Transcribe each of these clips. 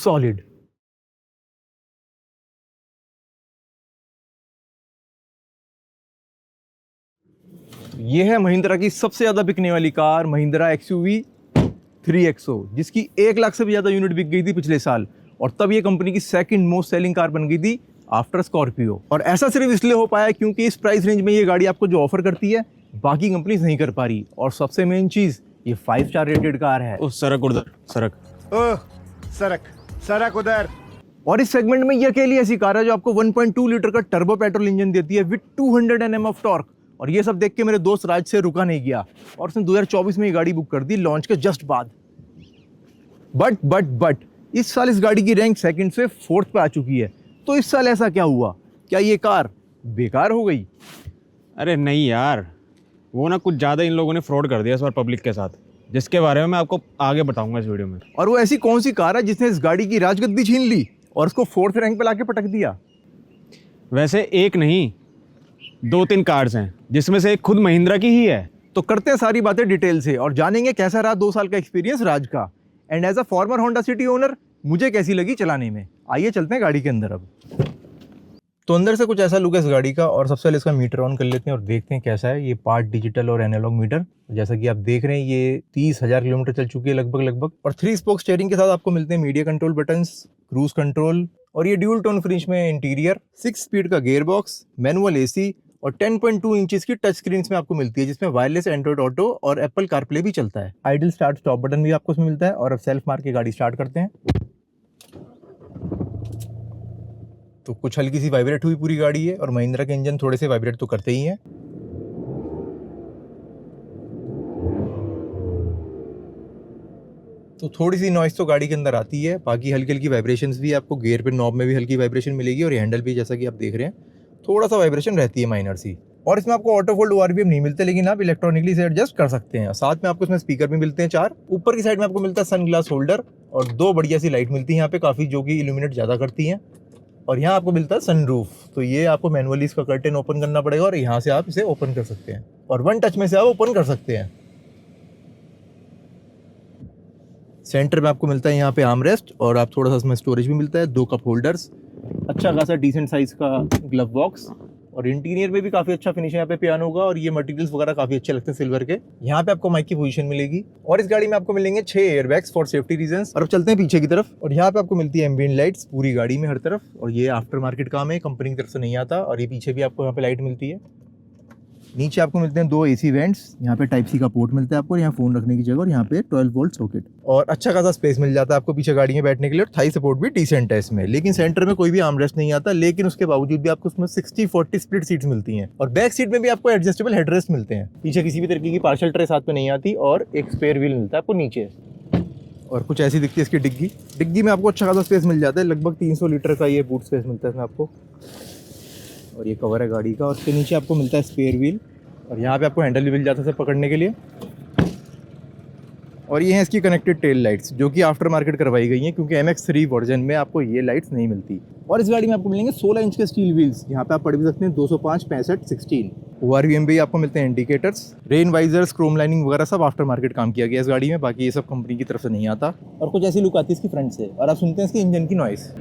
Solid. ये है महिंद्रा की सबसे ज्यादा बिकने वाली कार, महिंद्रा XUV 3XO, जिसकी 1 लाख से भी ज्यादा यूनिट बिक गई थी पिछले साल, और तब ये कंपनी की सेकंड मोस्ट सेलिंग कार बन गई थी आफ्टर स्कॉर्पियो। और ऐसा सिर्फ इसलिए हो पाया क्योंकि इस प्राइस रेंज में ये गाड़ी आपको जो ऑफर करती है बाकी कंपनीज नहीं कर पा रही। और सबसे मेन चीज, ये 5 स्टार रेटेड कार है। ओ सरक उधर, सरक। ओह, सरक उधर। और इस सेगमेंट में ये अकेली ऐसी कार है जो आपको 1.2 लीटर का टर्बो पेट्रोल इंजन देती है विद 200 Nm ऑफ टॉर्क। और ये सब देख के मेरे दोस्त राज से रुका नहीं गया और उसने 2024 में ये गाड़ी बुक कर दी लॉन्च के जस्ट बाद। बट इस साल इस गाड़ी की रैंक सेकंड से फोर्थ पे आ चुकी है। तो इस साल ऐसा क्या हुआ? क्या ये कार बेकार हो गई? अरे नहीं यार, वो ना कुछ ज़्यादा इन लोगों ने फ्रॉड कर दिया इस बार पब्लिक के साथ, जिसके बारे में मैं आपको आगे बताऊंगा इस वीडियो में। और वो ऐसी कौन सी कार है जिसने इस गाड़ी की राजगद्दी छीन ली और उसको फोर्थ रैंक पे लाके पटक दिया? वैसे एक नहीं, 2-3 कार्स हैं, जिसमें से एक खुद महिंद्रा की ही है। तो करते हैं सारी बातें डिटेल से और जानेंगे कैसा रहा 2 साल का एक्सपीरियंस राज का, and as a former Honda City owner मुझे कैसी लगी चलाने में। आइए चलते हैं गाड़ी के अंदर। अब तो अंदर से कुछ ऐसा लुक है इस गाड़ी का, और सबसे पहले इसका मीटर ऑन कर लेते हैं और देखते हैं कैसा है। ये पार्ट डिजिटल और एनालॉग मीटर, जैसा कि आप देख रहे हैं ये 30,000 किलोमीटर चल चुकी है लगभग। और 3 स्पोक स्टीयरिंग के साथ आपको मिलते हैं media control buttons, cruise control, और ये ड्यूल टोन फिनिश में इंटीरियर, 6 स्पीड का गियर बॉक्स, मैनुअल AC और 10.2 इंचेस की टच स्क्रीन में आपको मिलती है, जिसमें वायरलेस एंड्रॉइड ऑटो और एप्पल कारप्ले भी चलता है। आइडल स्टार्ट स्टॉप बटन भी आपको इसमें मिलता है। और अब सेल्फ मार के गाड़ी स्टार्ट करते हैं तो कुछ हल्की सी वाइब्रेट हुई पूरी गाड़ी है, और महिंद्रा के इंजन थोड़े से वाइब्रेट तो करते ही हैं। तो थोड़ी सी नॉइस तो गाड़ी के अंदर आती है, बाकी हल्की हल्की वाइब्रेशंस भी आपको गियर पे नॉब में भी हल्की वाइब्रेशन मिलेगी, और हैंडल भी जैसा कि आप देख रहे हैं थोड़ा सा वाइब्रेशन रहती है माइनर सी। और इसमें आपको ऑटो फोल्ड ORVM नहीं मिलते, लेकिन आप इलेक्ट्रॉनिकली इसे एडजस्ट कर सकते हैं। साथ में आपको इसमें स्पीकर भी मिलते हैं 4। ऊपर की साइड में आपको मिलता है सन ग्लास होल्डर, और 2 बढ़िया सी लाइट मिलती है यहाँ पे काफ़ी, जो कि इल्यूमिनेट ज़्यादा करती हैं। और यहाँ आपको मिलता है सनरूफ, तो ये आपको मैनुअली इसका कर्टेन ओपन करना पड़ेगा और यहाँ से आप इसे ओपन कर सकते हैं, और 1 टच में से आप ओपन कर सकते हैं। सेंटर में आपको मिलता है यहाँ पे आर्मरेस्ट, और आप थोड़ा सा इसमें स्टोरेज भी मिलता है, 2 कप होल्डर्स, अच्छा खासा डिसेंट साइज का ग्लव बॉक्स, और इंटीरियर में भी काफी अच्छा फिनिश है यहाँ पे पियानो का, और ये मटेरियल्स वगैरह काफी अच्छे लगते हैं सिल्वर के। यहाँ पे आपको माइक की पोजीशन मिलेगी, और इस गाड़ी में आपको मिलेंगे 6 एयरबैग्स फॉर सेफ्टी रीजंस। और अब चलते हैं पीछे की तरफ, और यहाँ पे आपको मिलती है एम्बिएंट लाइट्स पूरी गाड़ी में हर तरफ, और ये आफ्टर मार्केट काम है, कंपनी की तरफ से नहीं आता। और ये पीछे भी आपको यहाँ पे लाइट मिलती है। नीचे आपको मिलते हैं 2 AC वेंट्स, यहाँ पे टाइप C का पोर्ट मिलता है आपको, यहाँ फोन रखने की जगह, और यहाँ पे 12 वोल्ट सॉकेट, और अच्छा खासा स्पेस मिल जाता है आपको पीछे गाड़ी में बैठने के लिए। और थाई सपोर्ट भी डिसेंट है इसमें, लेकिन सेंटर में कोई भी आर्मरेस्ट नहीं आता, लेकिन उसके बावजूद भी आपको उसमें 60-40 स्प्लिट सीट्स मिलती हैं, और बैक सीट में भी आपको एडजस्टेबल हेडरेस्ट मिलते हैं। पीछे किसी भी तरीके की पार्शल ट्रे साथ में नहीं आती, और एक स्पेयर व्हील मिलता है आपको नीचे। और कुछ ऐसी दिखती है इसकी डिग्गी में आपको अच्छा खासा स्पेस मिल जाता है, लगभग 300 लीटर का ये बूट स्पेस मिलता है इसमें आपको। और ये कवर है गाड़ी का, और उसके नीचे आपको मिलता है स्पेयर व्हील, और यहाँ पे आपको हैंडल भी मिल जाता है सब पकड़ने के लिए। और ये है इसकी कनेक्टेड टेल लाइट्स, जो कि आफ्टर मार्केट करवाई गई हैं, क्योंकि MX3 वर्जन में आपको ये लाइट्स नहीं मिलती। और इस गाड़ी में आपको मिलेंगे 16 इंच के स्टील व्हील्स, यहाँ पे आप पढ़ भी सकते हैं 205 65 16। ORVM भी आपको मिलते हैं, indicators, rain visors, Chrome lining वगैरह सब आफ्टर मार्केट काम किया गया इस गाड़ी में, बाकी ये सब कंपनी की तरफ से नहीं आता। और कुछ ऐसी लुक आती है इसकी फ्रंट से, और आप सुनते हैं इसकी इंजन की नॉइस।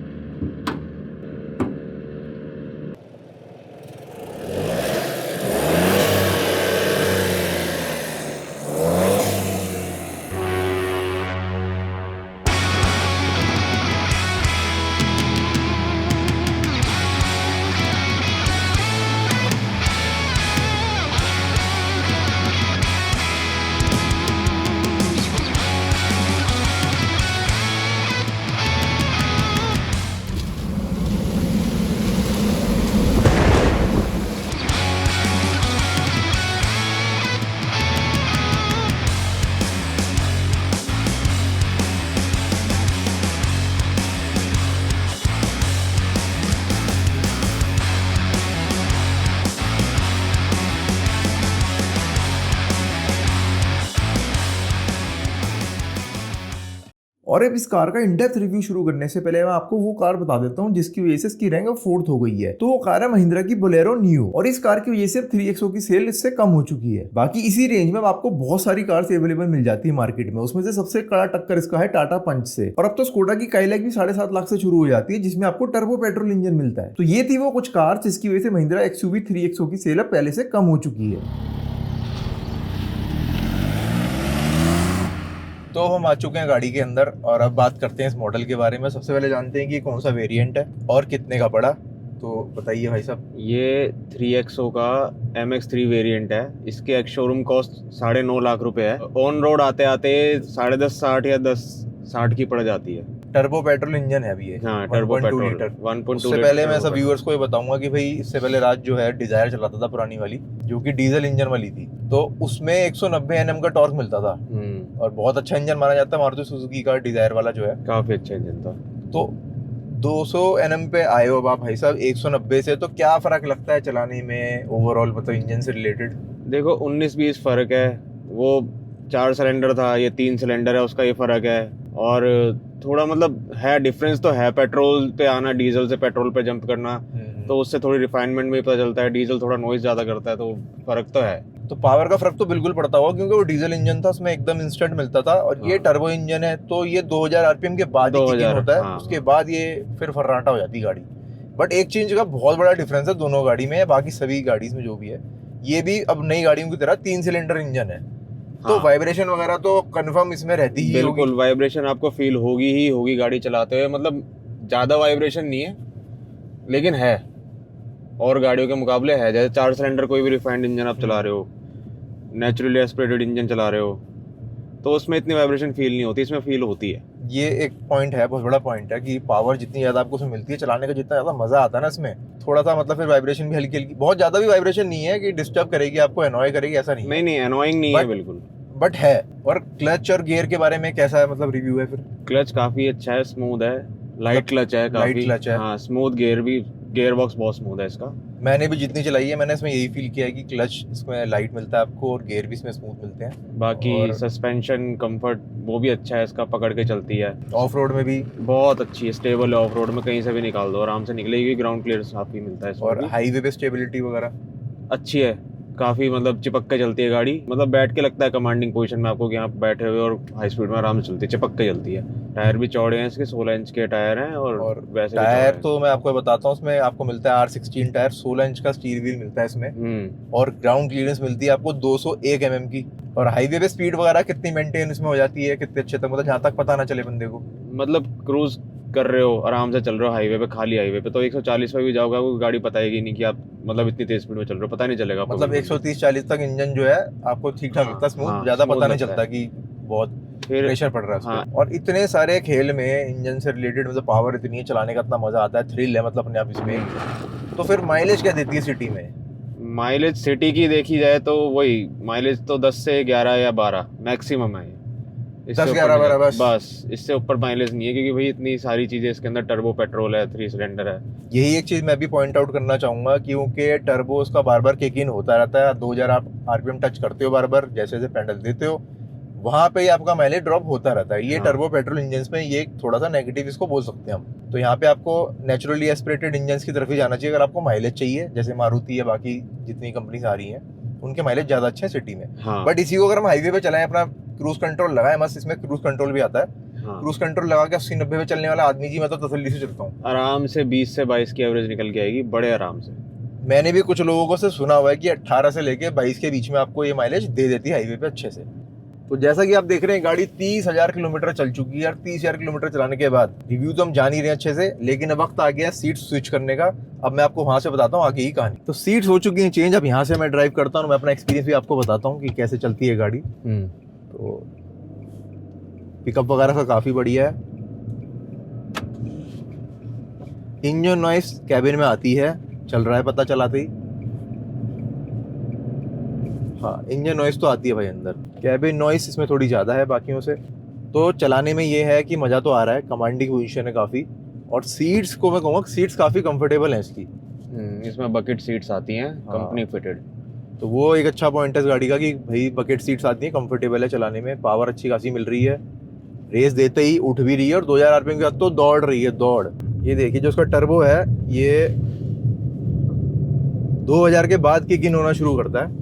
और अब इस कार का इन डेप्थ रिव्यू शुरू करने से पहले मैं आपको वो कार बता देता हूँ जिसकी वजह से इसकी रैंक अब 4th हो गई है। तो वो कार है महिंद्रा की बोलेरो नियो, और इस कार की वजह से 3XO की सेल इससे कम हो चुकी है। बाकी इसी रेंज में अब आपको बहुत सारी कार्स अवेलेबल मिल जाती है मार्केट में, उसमें से सबसे कड़ा टक्कर इसका है टाटा पंच से। और अब तो स्कोडा की काइलैक भी 7.5 लाख से शुरू हो जाती है, जिसमें आपको टर्बो पेट्रोल इंजन मिलता है। तो ये थी वो कुछ कार्स जिसकी वजह से महिंद्रा XUV 3XO की सेल अब पहले से कम हो चुकी है। तो हम आ चुके हैं गाड़ी के अंदर और अब बात करते हैं इस मॉडल के बारे में। सबसे पहले जानते हैं कि कौन सा वेरिएंट है और कितने का पड़ा, तो बताइए भाई साहब। ये 3XO का MX3 वेरिएंट है। इसके एक्स शोरूम कॉस्ट 9.5 लाख रुपए है। ऑन रोड आते आते 10.5 60 या 10.60 की पड़ जाती है। टर्बो पेट्रोल इंजन है अभी ये। हाँ, टर्बो 1.2 पेट्रोल लीटर। 1.2 उससे पहले मैं सब व्यूअर्स को ये बताऊंगा कि भाई इससे पहले राज जो है डिजायर चलाता था पुरानी वाली, जो कि डीजल इंजन वाली थी। तो उसमें 190 Nm का टॉर्क मिलता था और बहुत अच्छा इंजन माना जाता है मारुति सुजुकी का डिजायर वाला जो है। काफी अच्छा इंजन था। तो 200 Nm पे आए हो आप भाई साहब 190 से, तो क्या फर्क लगता है चलाने में ओवरऑल, मतलब इंजन से रिलेटेड? देखो 19-20 फर्क है। वो 4 सिलेंडर था, ये 3 सिलेंडर है, उसका ये फर्क है। और थोड़ा मतलब है डिफरेंस तो है। पेट्रोल पे आना, डीजल से पेट्रोल पे जंप करना, तो उससे थोड़ी रिफाइनमेंट में पता चलता है। डीजल थोड़ा नॉइज ज्यादा करता है, तो फर्क तो है। तो पावर का फर्क तो बिल्कुल पड़ता होगा, क्योंकि वो डीजल इंजन था, उसमें एकदम इंस्टेंट मिलता था। और ये टर्बो इंजन है, तो ये 2000 RPM के बाद ही किक इन होता है। हाँ, उसके बाद ये फिर फर्राटा हो जाती है गाड़ी। बट एक चीज का बहुत बड़ा डिफरेंस है दोनों गाड़ी में, बाकी सभी गाड़ी में जो भी है, ये भी अब नई गाड़ियों की तरह 3 सिलेंडर इंजन है। तो वाइब्रेशन वगैरह तो कंफर्म इसमें रहती ही होगी। बिल्कुल, वाइब्रेशन आपको फील होगी ही होगी गाड़ी चलाते हुए। मतलब ज्यादा वाइब्रेशन नहीं है, लेकिन है, और गाड़ियों के मुकाबले है। जैसे 4 सिलेंडर कोई भी रिफाइंड इंजन आप चला रहे हो, नेचुरली एस्पिरेटेड इंजन चला रहे हो, तो उसमें इतनी वाइब्रेशन फील नहीं होती। इसमें फील होती है। ये एक पॉइंट है, बहुत बड़ा पॉइंट है, कि पावर जितनी ज्यादा आपको उसमें मिलती है, चलाने का जितना ज्यादा मजा आता है ना इसमें, थोड़ा सा मतलब फिर वाइब्रेशन भी हल्की हल्की, बहुत ज्यादा भी वाइब्रेशन नहीं है कि डिस्टर्ब करेगी आपको, एनॉय करेगी, ऐसा नहीं है। नहीं, एनोइंग नहीं है बिल्कुल, बट है। और क्लच और गियर के बारे में कैसा है, मतलब रिव्यू है फिर? क्लच काफी अच्छा है, स्मूथ है, लाइट क्लच है काफी। लाइट क्लच है, हाँ, स्मूथ गियर भी, गियर बॉक्स बहुत स्मूथ है इसका। मैंने भी जितनी चलाई है, मैंने इसमें यही फील किया है कि क्लच इसमें लाइट मिलता है आपको और गियर भी इसमें स्मूथ मिलते हैं। बाकी सस्पेंशन कंफर्ट वो भी अच्छा है इसका, पकड़ के चलती है। ऑफ रोड में भी बहुत अच्छी है, स्टेबल है। ऑफ रोड में कहीं से भी निकाल दो आराम से निकलेगी, ग्राउंड क्लियरनेस काफी मिलता है इसमें। और हाईवे पे स्टेबिलिटी वगैरह अच्छी है काफी, मतलब चिपक के चलती है गाड़ी। मतलब बैठ के लगता है कमांडिंग पोजीशन में आपको कि आप बैठे हुए, और हाई स्पीड में आराम से चलती है, चिपक के चलती है। टायर भी चौड़े हैं इसके, 16 इंच के टायर हैं। और वैसे टायर तो मैं आपको बताता हूँ, इसमें आपको मिलता है R16 टायर, 16 इंच का स्टील व्हील मिलता है इसमें। और ग्राउंड क्लियरेंस मिलती है आपको 201 mm की। और हाईवे पे स्पीड वगैरह कितनी मेंटेन इसमें हो जाती है, कितने अच्छे तक, मतलब जहाँ तक पता ना चले बंदे को। मतलब क्रूज कर रहे हो, आराम से चल रहे हो हाईवे पे, खाली हाईवे पे, तो 140 पे भी जाओगे, वो गाड़ी बताएगी नहीं कि आप मतलब इतनी तेज स्पीड में चल रहे हो, पता नहीं चलेगा आपको। मतलब 130-40 तक इंजन जो है आपको ठीक ठाक लगता है, स्मूथ, ज्यादा पता नहीं चलता कि बहुत प्रेशर पड़ रहा है उसमें। और इतने सारे खेल में इंजन से रिलेटेड, मतलब पावर इतनी है, चलाने का इतना मजा आता है, थ्रिल है मतलब अपने आप इसमें। तो फिर माइलेज क्या देती है सिटी में? माइलेज सिटी की देखी जाए तो वही माइलेज तो 10 से 11 या 12 मैक्सिमम है। 10-11 बस, इससे ऊपर माइलेज नहीं है, क्योंकि भाई इतनी सारी चीजें इसके अंदर, टर्बो पेट्रोल है, 3 सिलेंडर है। यही एक चीज मैं भी पॉइंट आउट करना चाहूंगा, क्योंकि टर्बो उसका बार बार किक इन होता रहता है। 2000 आप RPM टच करते हो बार बार, जैसे जैसे पेडल देते हो, वहां पे आपका माइलेज ड्रॉप होता रहता है। ये टर्बो पेट्रोल इंजन में ये थोड़ा सा नेगेटिव इसको बोल सकते हैं हम। तो यहाँ पे आपको नेचुरली एस्पिरेटेड इंजन की तरफ ही जाना चाहिए अगर आपको माइलेज चाहिए। जैसे मारुति या बाकी जितनी कंपनीज आ रही हैं, उनके माइलेज ज्यादा अच्छे हैं सिटी में। बट इसी को अगर हम हाईवे पे चलाएं, अपना क्रूज कंट्रोल लगाए, मस्त इसमें क्रूज कंट्रोल भी आता है। क्रूज कंट्रोल लगा के 80-90 पे चलने वाला आदमी जी, मैं तो तसल्ली से चलता हूँ, आराम से 20 से 22 की एवरेज निकल के आएगी बड़े आराम से। मैंने भी कुछ लोगों को से सुना हुआ है कि 18 से लेके 22 के बीच में आपको ये माइलेज दे देती है हाईवे पे अच्छे से। तो जैसा कि आप देख रहे हैं, गाड़ी 30,000 किलोमीटर चल चुकी है। और 30,000 किलोमीटर चलाने के बाद रिव्यू तो हम जान ही रहे हैं अच्छे से, लेकिन अब वक्त आ गया सीट स्विच करने का। अब मैं आपको वहां से बताता हूँ आगे ही कहानी। तो सीट्स हो चुकी हैं चेंज। अब यहाँ से मैं ड्राइव करता हूँ, मैं अपना एक्सपीरियंस भी आपको बताता हूँ कि कैसे चलती है गाड़ी। तो पिकअप वगैरह का काफी बढ़िया है। इंजन नॉइस कैबिन में आती है, चल रहा है पता चलाते ही। हाँ, इंजन नॉइस तो आती है भाई अंदर। कैबिन नॉइस इसमें थोड़ी ज़्यादा है बाकियों से। तो चलाने में ये है कि मज़ा तो आ रहा है, कमांडिंग पोजीशन है काफ़ी। और सीट्स को मैं कहूँगा सीट्स काफ़ी कंफर्टेबल हैं इसकी। इसमें बकेट सीट्स आती हैं, कंपनी फिटेड। तो वो एक अच्छा पॉइंट है इस गाड़ी का कि भाई बकेट सीट्स आती हैं, कंफर्टेबल है चलाने में, पावर अच्छी खासी मिल रही है। रेस देते ही उठ भी रही है और 2000 आरपीएम के बाद तो दौड़ रही है दौड़। ये देखिए जो उसका टर्बो है ये 2000 के बाद किक इन होना शुरू करता है।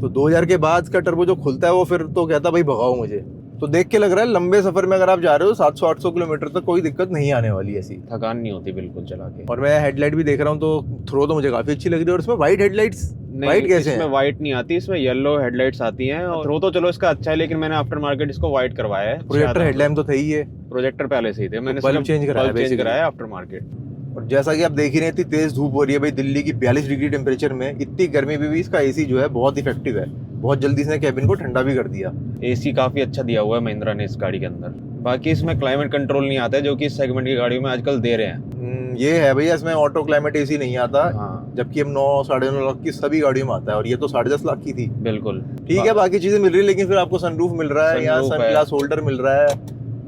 तो 2000 के बाद का टर्बो जो खुलता है वो फिर तो कहता है भाई भगाओ मुझे। तो देख के लग रहा है लंबे सफर में अगर आप जा रहे हो 700-800 किलोमीटर तक कोई दिक्कत नहीं आने वाली ऐसी। थकान नहीं होती बिल्कुल चला के। और मैं हेडलाइट भी देख रहा हूँ तो थ्रो तो मुझे काफी अच्छी लग रही है। और इसमें वाइट हेडलाइट्स, वाइट कैसे इसमें है? वाइट नहीं आती, इसमें येलो हेडलाइट्स आती हैं। और थ्रो तो चलो इसका अच्छा है, लेकिन मैंने आफ्टर मार्केट इसको वाइट करवाया है। प्रोजेक्टर हेडलैम्प तो थे ही है, प्रोजेक्टर पहले से ही थे, मैंने बल्ब चेंज कराया चेंज basically। कराया आफ्टर मार्केट। और जैसा कि आप देख ही रहे हैं इतनी तेज धूप हो रही है भाई, दिल्ली की 42 डिग्री टेम्परेचर में इतनी गर्मी में भी इसका एसी जो है बहुत इफेक्टिव है। बहुत जल्दी इसने कैबिन को ठंडा भी कर दिया। एसी काफी अच्छा दिया हुआ है महिंद्रा ने इस गाड़ी के अंदर। बाकी इसमें क्लाइमेट कंट्रोल नहीं आता है, जो कि इस सेगमेंट की गाड़ियों में आजकल दे रहे हैं। ये है भैया, इसमें ऑटो क्लाइमेट एसी नहीं आता। हाँ जबकि हम 9-9.5 लाख की सभी गाड़ियों में आता है और ये तो 10.5 लाख की थी। बिल्कुल ठीक है, बाकी चीजें मिल रही है लेकिन फिर आपको सनरूफ मिल रहा है, यहाँ Sunroof सन है। ग्लास होल्डर मिल रहा है,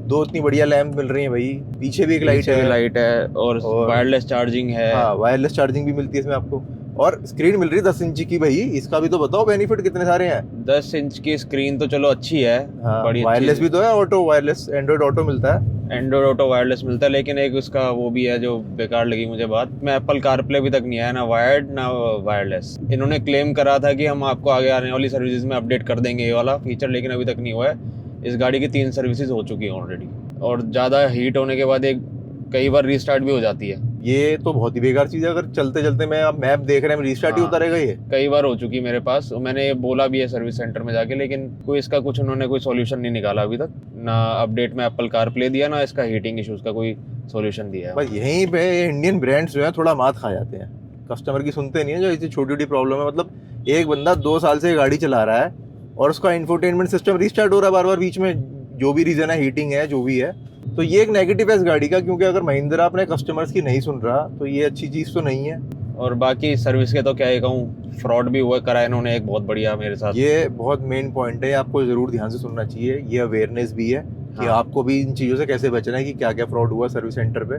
2 इतनी बढ़िया लैंप मिल रही है भाई, पीछे भी एक लाइट है। लाइट है और वायरलेस चार्जिंग है। हाँ, वायरलेस चार्जिंग भी मिलती है इसमें आपको। और स्क्रीन मिल रही है 10 इंच की भाई, इसका भी तो बताओ बेनिफिट कितने सारे हैं। 10 इंच की स्क्रीन तो चलो अच्छी है, हाँ, बड़ी वायरलेस भी तो है, ऑटो वायरलेस, एंड्रॉइड ऑटो मिलता है। एंड्रॉइड ऑटो वायरलेस मिलता है, लेकिन एक उसका वो भी है जो बेकार लगी मुझे बात में, एप्पल कारप्ले अभी तक नहीं आया, ना वायर्ड ना वायरलेस। इन्होंने क्लेम करा था कि हम आपको आगे आने वाली सर्विसेज में अपडेट कर देंगे ये वाला फीचर, लेकिन अभी तक नहीं हुआ है। इस गाड़ी की 3 सर्विसेज हो चुकी हैं ऑलरेडी, और ज़्यादा हीट होने के बाद एक कई बार रीस्टार्ट भी हो जाती है। ये तो बहुत ही बेकार चीज है। अगर चलते चलते मैं आप मैप देख रहे हैं रीस्टार्ट ही हाँ। होता रहेगा ये। कई बार हो चुकी मेरे पास, और मैंने ये बोला भी है सर्विस सेंटर में जाके, लेकिन कोई इसका कुछ उन्होंने कोई सॉल्यूशन नहीं निकाला अभी तक। ना अपडेट में एप्पल कारप्ले दिया, ना इसका हीटिंग इश्यूज का कोई सॉल्यूशन दिया है। बस यहीं पे इंडियन ब्रांड्स जो है थोड़ा मात खा जाते हैं, कस्टमर की सुनते नहीं है। जो ऐसी छोटी छोटी प्रॉब्लम है, मतलब एक बंदा 2 साल से गाड़ी चला रहा है और उसका इंफोटेनमेंट सिस्टम रीस्टार्ट हो रहा है बार बार बीच में, जो भी रीजन है, हीटिंग है, जो भी है। तो ये एक नेगेटिव है इस गाड़ी का, क्योंकि अगर महिंद्रा अपने कस्टमर्स की नहीं सुन रहा तो ये अच्छी चीज तो नहीं है। और बाकी सर्विस के तो क्या ही कहूँ, फ्रॉड भी हुआ करा इन्होंने एक बहुत बढ़िया मेरे साथ। ये बहुत मेन पॉइंट है, आपको जरूर ध्यान से सुनना चाहिए। ये अवेयरनेस भी है कि हाँ। आपको भी इन चीज़ों से कैसे बचना है, कि क्या क्या फ्रॉड हुआ सर्विस सेंटर पे।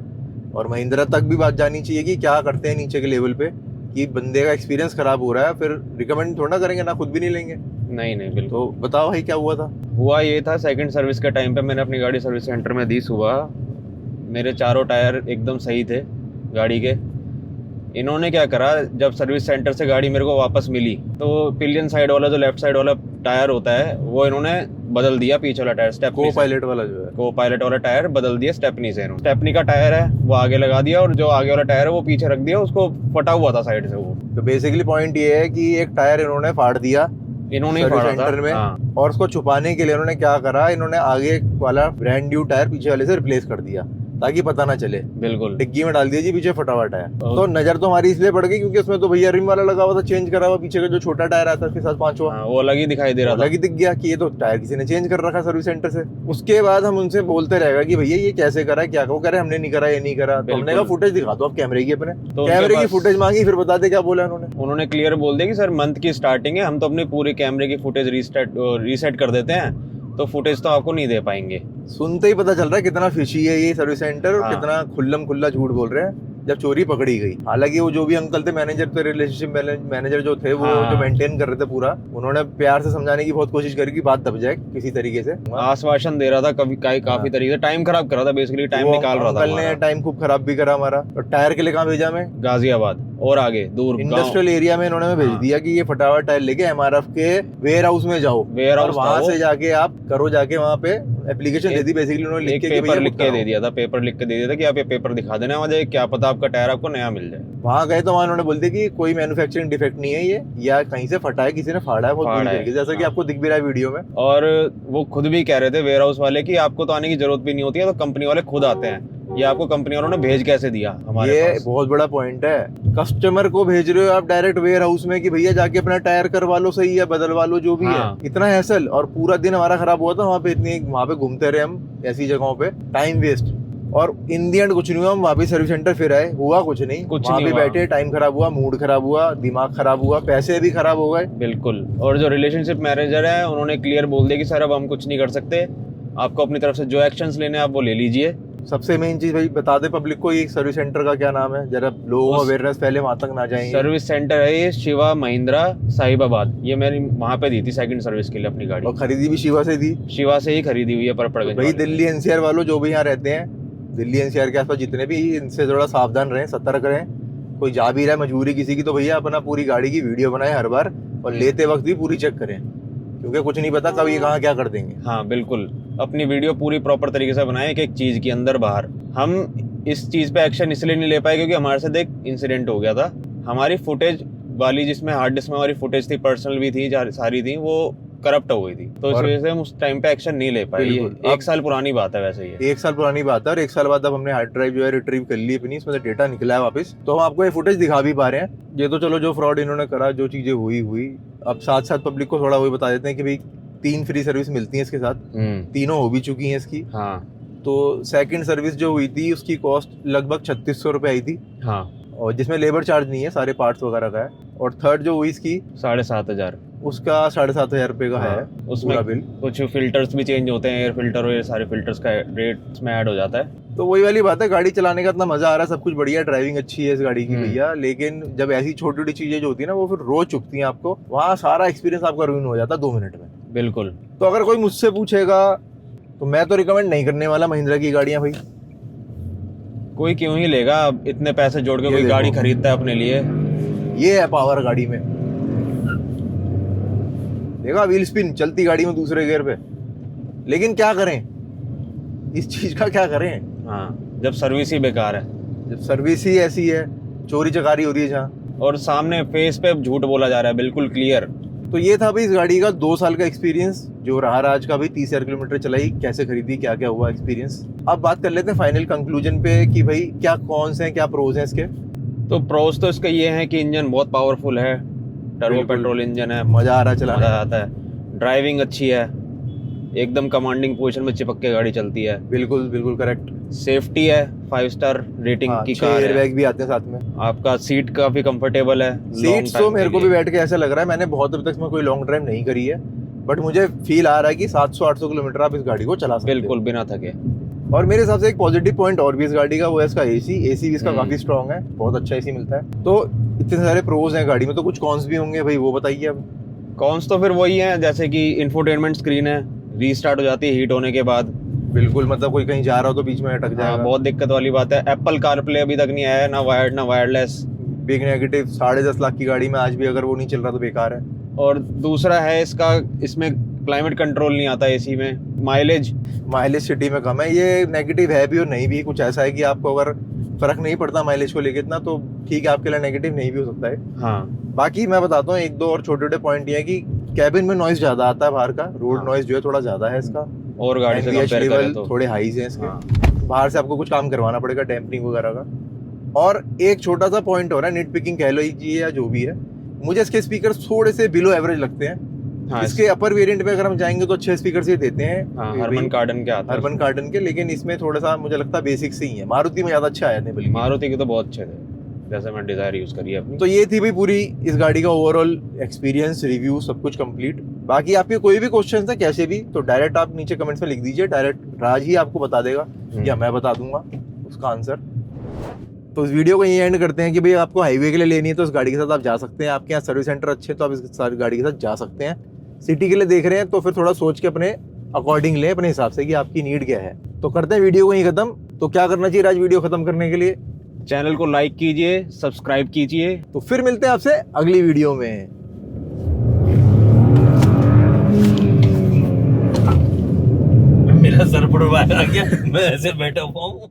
और महिंद्रा तक भी बात जानी चाहिए कि क्या करते हैं नीचे के लेवल पे, कि बंदे का एक्सपीरियंस खराब हो रहा है फिर रिकमेंड थोड़ा करेंगे ना, खुद भी नहीं लेंगे। नहीं बिल्कुल। तो बताओ भाई क्या हुआ था। हुआ ये था, सेकंड सर्विस के टाइम पे मैंने अपनी गाड़ी सर्विस सेंटर में दी सुबह। मेरे चारों टायर एकदम सही थे गाड़ी के। इन्होंने क्या करा, जब सर्विस सेंटर से गाड़ी मेरे को वापस मिली तो पिलियन साइड वाला, जो लेफ्ट साइड वाला टायर होता है, वो इन्होंने बदल दिया। पीछे वाला टायर स्टेपनी, को पायलट वाला जो है, को पायलट वाला टायर बदल दिया स्टेपनी से। इन्होंने स्टेपनी का टायर है वो आगे लगा दिया, और जो आगे वाला टायर है वो पीछे रख दिया, उसको फटा हुआ था साइड से वो। तो बेसिकली पॉइंट ये है कि एक टायर इन्होंने फाड़ दिया इन्होंने ही सर्विस फाड़ा था सेंटर में। हाँ। और उसको छुपाने के लिए इन्होंने क्या करा, इन्होंने आगे वाला ब्रांड न्यू टायर पीछे वाले से रिप्लेस कर दिया ताकि पता ना चले। बिल्कुल। डिग्गी में डाल दिया जी पीछे फटा हुआ टायर। तो नजर तो हमारी इसलिए पड़ गई क्योंकि उसमें तो भैया रिम वाला लगा हुआ था, चेंज करा हुआ। पीछे का जो छोटा टायर आता है उसके साथ 5वां, हाँ, वो अलग ही दिखाई दे रहा था। अलग ही दिख गया कि ये तो टायर किसी ने चेंज कर रखा सर्विस सेंटर से। उसके बाद हम उनसे बोलते रहेगा कि भैया ये कैसे करा है, क्या वो कह रहे हमने नहीं करा, ये नहीं करा। तो हमने कहा फुटेज दिखा दो आप कैमरे की अपने। तो कैमरे की फुटेज मांगी, फिर बता दे क्या बोला उन्होंने क्लियर बोल दिया कि सर मंथ की स्टार्टिंग है, हम तो अपनी पूरी कैमरे की फुटेज रीसेट कर देते हैं, तो फुटेज तो आपको नहीं दे पाएंगे। सुनते ही पता चल रहा है कितना फिशी है ये सर्विस सेंटर और हाँ। कितना खुल्लम खुल्ला झूठ बोल रहे हैं जब चोरी पकड़ी गई। हालांकि वो जो भी अंकल थे मैनेजर, तो रिलेशनशिप मैनेजर जो थे वो हाँ। जो मेंटेन कर रहे थे पूरा, उन्होंने प्यार से समझाने की बहुत कोशिश करी कि बात दब जाए किसी तरीके से। आश्वासन दे रहा था काफी तरीके से, टाइम खराब कर रहा था, बेसिकली टाइम निकाल रहा था अंकल ने टाइम खूब खराब भी करा हमारा। और टायर के लिए कहाँ भेजा मैं, गाजियाबाद और आगे दूर इंडस्ट्रियल एरिया में इन्होंने भेज हाँ। दिया कि ये फटा हुआ टायर लेके MRF के वेयर हाउस में जाओ, वेयर और हाउस वहां से जाके आप करो, जाके वहां पे एप्लीकेशन दे दी बेसिकली उन्होंने, लिख एक के कि पेपर भैया लिख बुक के कराओ। दे दिया था, पेपर लिख के दे दिया था कि आप ये पेपर दिखा देना मुझे, क्या पता आपका टायर आपको नया मिल जाए। वहां गए तो वहां उन्होंने बोल दिया कि कोई मैन्युफैक्चरिंग डिफेक्ट नहीं है ये, या कहीं से फटा है, किसी ने फाड़ा है बहुत बुरी तरीके से, जैसा कि हाँ। आपको दिख भी रहा है वीडियो में। और वो खुद भी कह रहे थे वेयर हाउस वाले कि आपको तो आने की जरूरत भी नहीं होती है, तो कंपनी वाले खुद आते हैं। ये आपको कंपनी वालों ने भेज कैसे दिया हमारे ये पास? बहुत बड़ा पॉइंट है। कस्टमर को भेज रहे हो आप डायरेक्ट वेयर हाउस में कि भैया जाके अपना टायर करवा लो, सही है, बदलवा लो, जो भी हाँ। है। इतना हैसल, और पूरा दिन हमारा खराब हुआ था वहाँ पे, वहाँ पे घूमते रहे हम ऐसी जगहों पे, टाइम वेस्ट। और इन दी एंड कुछ नहीं हुआ, हम वापस सर्विस सेंटर फिर आए, हुआ कुछ नहीं, वहाँ पे बैठे, टाइम खराब हुआ, मूड खराब हुआ, दिमाग खराब हुआ, पैसे भी खराब हो गए। बिल्कुल। और जो रिलेशनशिप मैनेजर है उन्होंने क्लियर बोल दिया कि सर अब हम कुछ नहीं कर सकते, आपको अपनी तरफ से जो एक्शंस लेने आप वो ले लीजिए, सबसे मेन चीज भाई बता दे पब्लिक को, ये सर्विस सेंटर का क्या नाम है, जरा लोगों को अवेयरनेस पहले वहां तक ना जाएंगे। सर्विस सेंटर है ये शिवा महिंद्रा साहिबाबाद, ये मैंने वहां पे दी थी सेकंड सर्विस के लिए अपनी गाड़ी, और खरीदी भी शिवा से थी। शिवा से ही खरीदी हुई है परपड़गंज। भाई दिल्ली एनसीआर वालों जो भी यहाँ रहते हैं, दिल्ली एनसीआर के आसपास जितने भी, इनसे थोड़ा सावधान रहें, सतर्क रहें। कोई जा भी रहा है मजबूरी किसी की, तो भैया अपना पूरी गाड़ी की वीडियो बनाए हर बार, और लेते वक्त भी पूरी चेक करें, क्योंकि कुछ नहीं पता कब ये कहाँ क्या कर देंगे। हाँ बिल्कुल, अपनी वीडियो पूरी प्रॉपर तरीके से बनाए, एक एक चीज की अंदर बाहर। हम इस चीज पे एक्शन इसलिए नहीं ले पाए क्योंकि हमारे साथ एक इंसिडेंट हो गया था। हमारी फुटेज वाली, जिसमें हार्ड डिस्क में हमारी फुटेज थी, पर्सनल भी थी, सारी थी, वो करप्ट हो गई थी, तो इस वजह से हम उस टाइम पे एक्शन नहीं ले पाए। ये एक साल पुरानी बात है वैसे, ये 1 साल पुरानी बात है, और 1 साल बाद अब हमने हार्ड ड्राइव जो है रिट्रीव कर ली अपनी, इसमें से डेटा निकला है वापस, तो हम आपको ये फुटेज दिखा भी पा रहे हैं। ये तो चलो जो फ्रॉड इन्होंने करा, जो चीजें हुई, अब साथ साथ पब्लिक को थोड़ा वही बता देते हैं कि भाई 3 फ्री सर्विस मिलती है इसके साथ, तीनों हो भी चुकी हैं इसकी। हाँ, तो सेकंड सर्विस जो हुई थी उसकी कॉस्ट लगभग 3600 रुपये आई थी, हाँ, और जिसमें लेबर चार्ज नहीं है, सारे पार्ट्स वगैरह का है। और थर्ड जो हुई इसकी 7,500 उसका 7,500 रुपये का है उसमें बिल। कुछ फिल्टर्स भी चेंज होते हैं, एयर फिल्टर और ये सारे फिल्टर्स का रेट इसमें ऐड हो जाता है। तो वही वाली बात है, गाड़ी चलाने का इतना मजा आ रहा है, सब कुछ बढ़िया, ड्राइविंग अच्छी है इस गाड़ी की भैया, लेकिन जब ऐसी छोटी छोटी चीजें जो होती है ना, वो फिर रोज चुकती हैं आपको, वहाँ सारा एक्सपीरियंस आपका रुइन हो जाता है 2 मिनट में। बिल्कुल। तो अगर कोई मुझसे पूछेगा तो मैं तो रिकमेंड नहीं करने वाला महिंद्रा की गाड़ियां भाई। कोई क्यों ही लेगा, इतने पैसे जोड़ के ये कोई देखो। गाड़ी खरीदता है अपने लिए। ये है पावर गाड़ी में, देखा व्हील स्पिन चलती गाड़ी में दूसरे गियर पे, लेकिन क्या करें, इस चीज का क्या करें। हाँ, जब सर्विस ही बेकार है, जब सर्विस ही ऐसी है, चोरी चकारी हो रही है जहाँ, और सामने फेस पे झूठ बोला जा रहा है, बिल्कुल क्लियर। तो ये था भाई इस गाड़ी का 2 साल का एक्सपीरियंस, जो रहा आज का भाई 30,000 किलोमीटर चलाई, कैसे खरीदी, क्या क्या हुआ एक्सपीरियंस। अब बात कर लेते हैं फाइनल कंक्लूजन पे कि भाई क्या कॉन्स हैं, क्या प्रोज हैं इसके। तो प्रोस तो इसका ये है कि इंजन बहुत पावरफुल है, टर्बो बिल्कुल। पेट्रोल इंजन है, मजा आ रहा है चलाने मजा में। आता है, ड्राइविंग अच्छी है, एकदम कमांडिंग पोजीशन में चिपक के गाड़ी चलती है, बिल्कुल बिल्कुल करेक्ट। सेफ्टी है, 5 स्टार रेटिंग की 6 कार है, एयरबैग भी आते हैं साथ में। आपका सीट काफी कंफर्टेबल है। सीट्स तो मेरे को भी बैठ के ऐसा लग रहा है, मैंने बहुत अभी तक इसमें कोई लॉन्ग ड्राइव नहीं करी है, बट मुझे फील आ रहा है कि 700-800 किलोमीटर आप इस गाड़ी को चला सकते हो बिल्कुल बिना थके। और मेरे हिसाब से एक पॉजिटिव पॉइंट और भी इस गाड़ी का, वो है इसका एसी भी इसका काफी स्ट्रॉन्ग है, बहुत अच्छा एसी मिलता है। तो इतने सारे प्रोज हैं गाड़ी में, तो कुछ कॉन्स भी होंगे भाई, वो बताइए अब। कॉन्स तो फिर वही है, जैसे कि इंफोटेनमेंट स्क्रीन है, रीस्टार्ट हो जाती है हीट होने के बाद। बिल्कुल, मतलब कोई कहीं जा रहा हो तो बीच में अटक हाँ, जाएगा। बहुत दिक्कत वाली बात है। एप्पल कारप्ले अभी तक नहीं आया है, ना वायर्ड ना वायरलेस। बिग नेगेटिव, 10.5 लाख की गाड़ी में आज भी अगर वो नहीं चल रहा तो बेकार है। और दूसरा है इसका, इसमें क्लाइमेट कंट्रोल नहीं आता एसी में। माइलेज सिटी में कम है, ये नेगेटिव है भी और नहीं भी। कुछ ऐसा है कि आपको अगर फर्क नहीं पड़ता माइलेज को लेके इतना, तो ठीक है, आपके लिए नेगेटिव नहीं भी हो सकता है। हाँ, बाकी मैं बताता हूँ 1-2 और छोटे छोटे पॉइंट ये है कि कैबिन में नॉइज ज्यादा आता है बाहर का, रोड हाँ। नॉइज जो है थोड़ा ज्यादा है इसका, और गाड़ी से NVH कंपेयर करें लेवल तो थोड़े हाईज हैं इसके। हाँ। बाहर से आपको कुछ काम करवाना पड़ेगा डैम्पनिंग वगैरह का। और एक छोटा सा पॉइंट हो रहा है, निट पिकिंग कह लो या जो भी है, मुझे इसके स्पीकर थोड़े से बिलो एवरेज लगते हैं। हाँ, इसके अपर वेरिएंट पे अगर हम जाएंगे तो अच्छे स्पीकर ही देते हैं, हाँ, हरमन कार्डन के आता है। हरमन कार्डन के, लेकिन इसमें थोड़ा सा मुझे लगता है बेसिक से ही है। मारुति में ज्यादा अच्छा आया नहीं, बल्कि मारुति के तो बहुत अच्छे थे, जैसे मैं डिजायर यूज करी है अपनी। तो ये थी भाई पूरी इस गाड़ी का ओवरऑल एक्सपीरियंस, रिव्यू, सब कुछ कंप्लीट। बाकी आपके कोई भी क्वेश्चन है कैसे भी, तो डायरेक्ट आप नीचे कमेंट्स में लिख दीजिए, डायरेक्ट राज ही आपको बता देगा या मैं बता दूंगा उसका आंसर। तो इस वीडियो को यही एंड करते हैं कि भाई आपको हाईवे के लिए लेनी है तो इस गाड़ी के साथ आप जा सकते हैं, आपके यहाँ सर्विस सेंटर अच्छे हैं तो आप इस गाड़ी के साथ जा सकते हैं। सिटी के लिए देख रहे हैं तो फिर थोड़ा सोच के अपने अकॉर्डिंग लें, अपने हिसाब से कि आपकी नीड क्या है। तो करते हैं वीडियो को यहीं खत्म। तो क्या करना चाहिए राज वीडियो खत्म करने के लिए? चैनल को लाइक कीजिए, सब्सक्राइब कीजिए। तो फिर मिलते हैं आपसे अगली वीडियो में। मेरा सर पड़वा आ गया, मैं ऐसे बैठा हुआ हूँ।